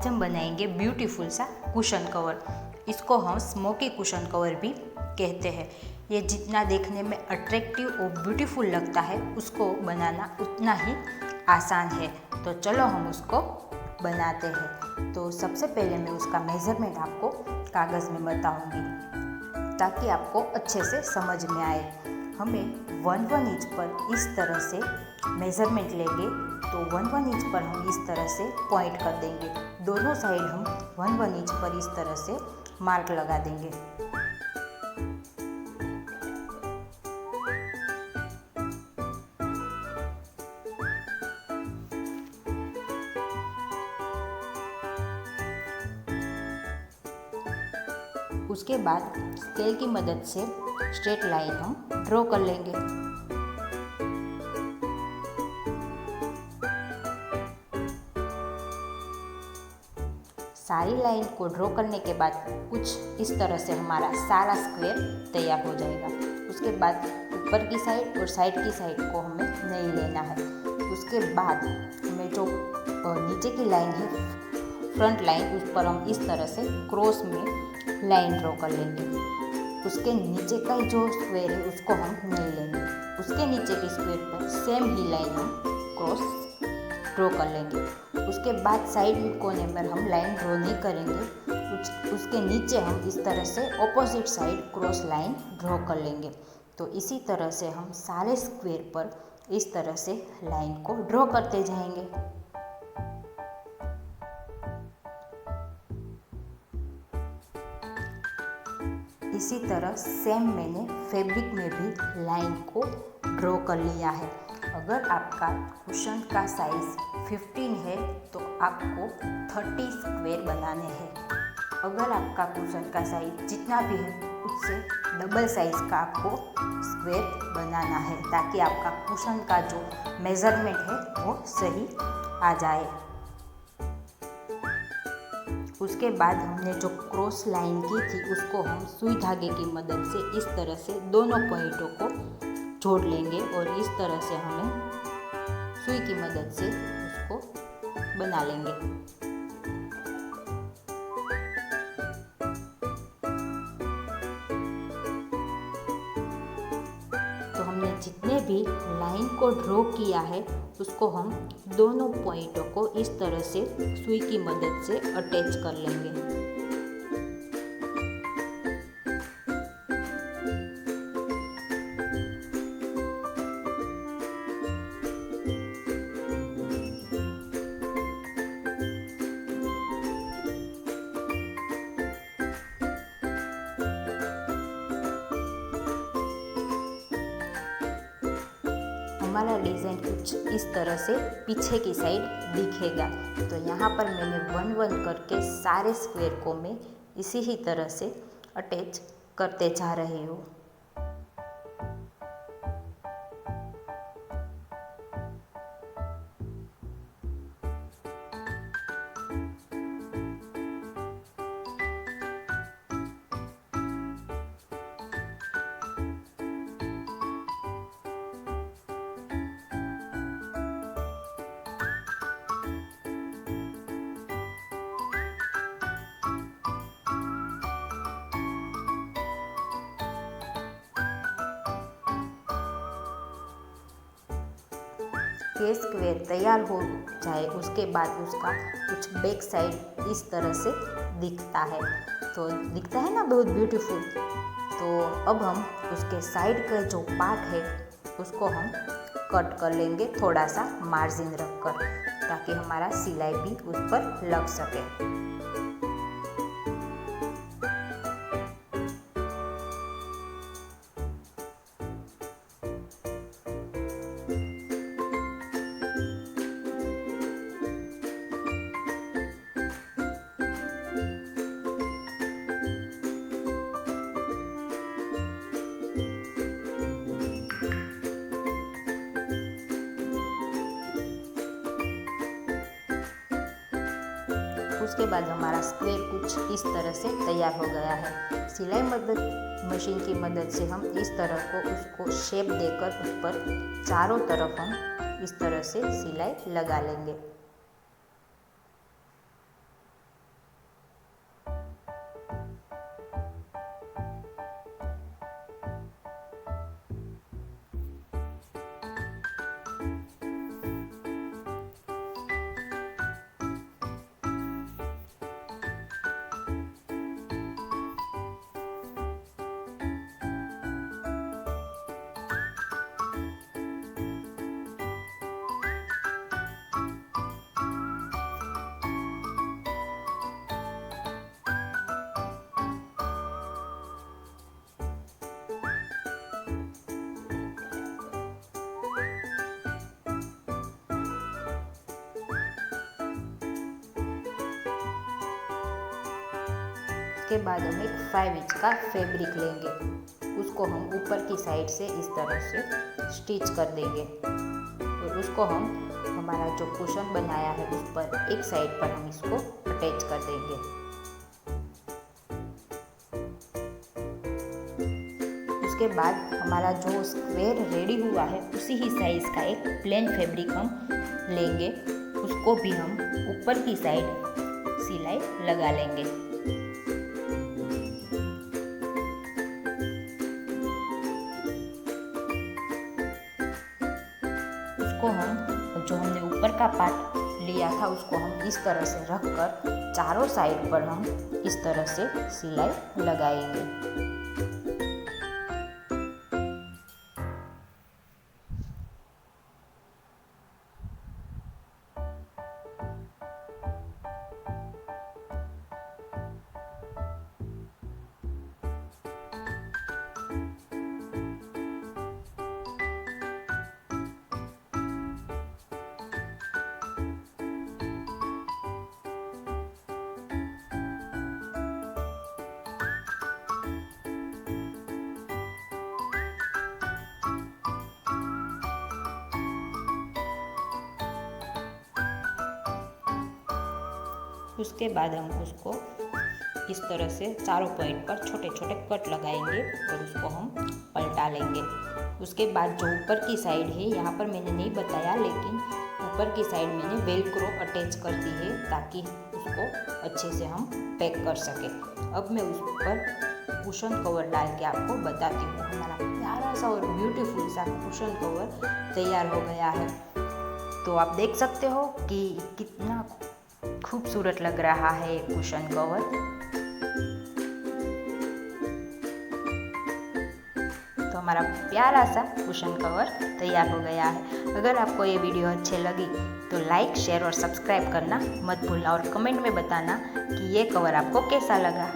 आज हम बनाएंगे ब्यूटीफुल सा कुशन कवर। इसको हम स्मोकी कुशन कवर भी कहते हैं। ये जितना देखने में अट्रैक्टिव और ब्यूटीफुल लगता है, उसको बनाना उतना ही आसान है। तो चलो हम उसको बनाते हैं। तो सबसे पहले मैं उसका मेज़रमेंट आपको कागज़ में बताऊंगी ताकि आपको अच्छे से समझ में आए। हमें 1 इंच पर इस तरह से मेज़रमेंट लेंगे, तो 1 इंच पर हम इस तरह से पॉइंट कर देंगे। दोनों साइड हम 1 इंच पर इस तरह से मार्क लगा देंगे। उसके बाद स्केल की मदद से स्ट्रेट लाइन हम ड्रॉ कर लेंगे। सारी लाइन को ड्रॉ करने के बाद कुछ इस तरह से हमारा सारा स्क्वायर तैयार हो जाएगा। उसके बाद ऊपर की साइड और साइड की साइड को हमें नहीं लेना है। उसके बाद हमें जो नीचे की लाइन है, फ्रंट लाइन, उस पर हम इस तरह से क्रॉस में लाइन ड्रॉ कर लेंगे। उसके नीचे का जो स्क्वायर है उसको हम नहीं लेंगे। उसके नीचे के स्क्वायर पर सेम ही लाइन हम क्रॉस ड्रॉ कर लेंगे। उसके बाद साइड कोने पर हम लाइन ड्रॉ नहीं करेंगे। उसके नीचे हम इस तरह से opposite side cross line draw कर लेंगे। तो इसी तरह से हम सारे स्क्वायर पर इस तरह से लाइन को ड्रॉ करते जाएंगे। इसी तरह सेम मैंने फैब्रिक में भी लाइन को ड्रॉ कर लिया है। अगर आपका कुशन का साइज़ 15 है तो आपको 30 स्क्वायर बनाने हैं। अगर आपका कुशन का साइज जितना भी है उससे डबल साइज़ का आपको स्क्वायर बनाना है, ताकि आपका कुशन का जो मेज़रमेंट है वो सही आ जाए। उसके बाद हमने जो क्रॉस लाइन की थी उसको हम सुई धागे की मदद से इस तरह से दोनों पॉइंटों को जोड़ लेंगे और इस तरह से हमें सुई की मदद से उसको बना लेंगे। तो हमने जितने भी लाइन को ड्रॉ किया है उसको हम दोनों पॉइंटों को इस तरह से सुई की मदद से अटैच कर लेंगे। हमारा डिज़ाइन कुछ इस तरह से पीछे की साइड दिखेगा। तो यहाँ पर मैंने 1 करके सारे स्क्वायर को मैं इसी ही तरह से अटैच करते जा रही हूँ। ये स्क्वायर तैयार हो जाए उसके बाद उसका कुछ बैक साइड इस तरह से दिखता है। तो दिखता है ना, बहुत ब्यूटीफुल। तो अब हम उसके साइड का जो पार्ट है उसको हम कट कर लेंगे, थोड़ा सा मार्जिन रखकर, ताकि हमारा सिलाई भी उस पर लग सके। उसके बाद हमारा स्क्वायर कुछ इस तरह से तैयार हो गया है। सिलाई मशीन की मदद से हम इस तरह को उसको शेप देकर उस पर चारों तरफ हम इस तरह से सिलाई लगा लेंगे। उसके बाद हम एक 5 इंच का फैब्रिक लेंगे, उसको हम ऊपर की साइड से इस तरह से स्टिच कर देंगे और उसको हम हमारा जो कुशन बनाया है उस पर एक साइड पर हम इसको अटैच कर देंगे। उसके बाद हमारा जो स्क्वायर रेडी हुआ है उसी ही साइज़ का एक प्लेन फैब्रिक हम लेंगे, उसको भी हम ऊपर की साइड सिलाई लगा लेंगे। उसको हम जो हमने ऊपर का पार्ट लिया था उसको हम इस तरह से रखकर चारों साइड पर हम इस तरह से सिलाई लगाएंगे। उसके बाद हम उसको इस तरह से चारों पॉइंट पर छोटे छोटे कट लगाएंगे और उसको हम पलटा लेंगे। उसके बाद जो ऊपर की साइड है, यहाँ पर मैंने नहीं बताया लेकिन ऊपर की साइड मैंने वेलक्रो अटैच कर दी है ताकि उसको अच्छे से हम पैक कर सकें। अब मैं उस पर कुशन कवर डाल के आपको बताती हूँ। हमारा प्यारा सा और ब्यूटीफुल सा कुशन कवर तैयार हो गया है। तो आप देख सकते हो कि कितना खूबसूरत लग रहा है कुशन कवर। तो हमारा प्यारा सा कुशन कवर तैयार हो गया है। अगर आपको ये वीडियो अच्छे लगी तो लाइक, शेयर और सब्सक्राइब करना मत भूलना और कमेंट में बताना कि ये कवर आपको कैसा लगा।